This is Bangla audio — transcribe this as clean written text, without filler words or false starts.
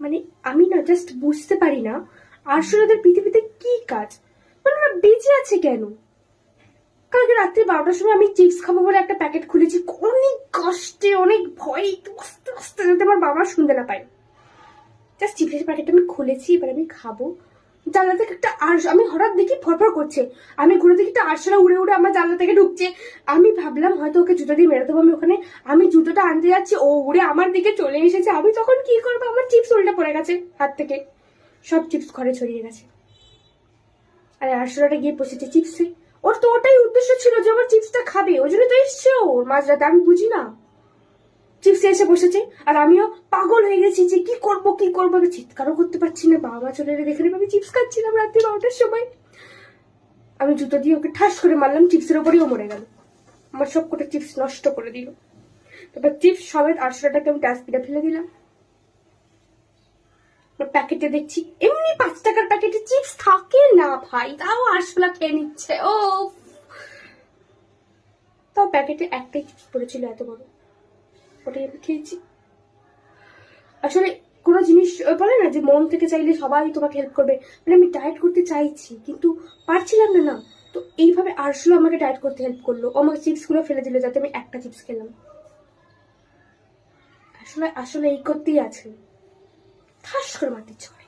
মানে আমি না জাস্ট বুঝতে পারি না আরশোলাদের পৃথিবীতে কি কাজ, মানে ওরা বেঁচে আছে কেন। কালকে রাত্রি 12টার সময় আমি চিপস খাবো বলে একটা প্যাকেট খুলেছি, অনেক কষ্টে অনেক ভয়ে আস্তে আস্তে যাতে আমার বাবা শুনতে না পায়। জাস্ট চিপসের প্যাকেটটা আমি খুলেছি, এবার আমি খাবো। জানলা থেকে একটা আমি হঠাৎ দেখি ফরফর করছে, আমি ঘুরে দেখি একটা আরশোলা উড়ে উড়ে আমার জানলা থেকে ঢুকছে। আমি ভাবলাম হয়তো ওকে জুতো দিয়ে মেরে দেবো আমি ওখানে। আমি জুতোটা আনতে যাচ্ছি, ও উড়ে আমার দিকে চলে এসেছে। আমি তখন কি করবো, আমার চিপস উল্টে পড়ে গেছে হাত থেকে, সব চিপস ঘরে ছড়িয়ে গেছে। আর আরশোলাটা গিয়ে বসেছে চিপসে। ওর তো ওটাই উদ্দেশ্য ছিল যে আমার চিপসটা খাবে, ওই জন্য তো এসছে ওর মাঝরাতে। আমি বুঝি না, চিপসে এসে বসেছে আর আমিও পাগল হয়ে গেছি যে কি করবো কি করবো। আমি চিৎকারও করতে পারছি না, বাবা মা চলে এলে দেখে নেবে আমি চিপস খাচ্ছিলাম রাত্রি 12টার সময়। আমি জুতো দিয়ে ওকে ঠাস করে মারলাম, চিপসের ওপরেও মরে গেল। আমার সব কটা চিপস নষ্ট করে দিল। তারপর চিপস সমেত আরশোলাটাকে আমি ডাস্টবিনে ফেলে দিলাম। প্যাকেটে দেখছি এমনি 5 টাকার প্যাকেটে চিপস থাকে না ভাই, তাও আরশোলা খেয়ে নিচ্ছে। ও তাও প্যাকেটে একটাই চিপস পড়েছিল এত বড়, ওটাই আমি খেয়েছি। আসলে কোনো জিনিস বলে না যে মন থেকে চাইলে সবাই তোমাকে হেল্প করবে, মানে আমি ডায়েট করতে চাইছি কিন্তু পারছিলাম না। না তো এইভাবে আরশোলা আমাকে ডায়েট করতে হেল্প করলো, ও আমাকে চিপস গুলো ফেলে দিল যাতে আমি একটা চিপস খেলাম। আসলে আসলে এই করতেই আছে, ঠাস করে মারতে ইচ্ছে করে।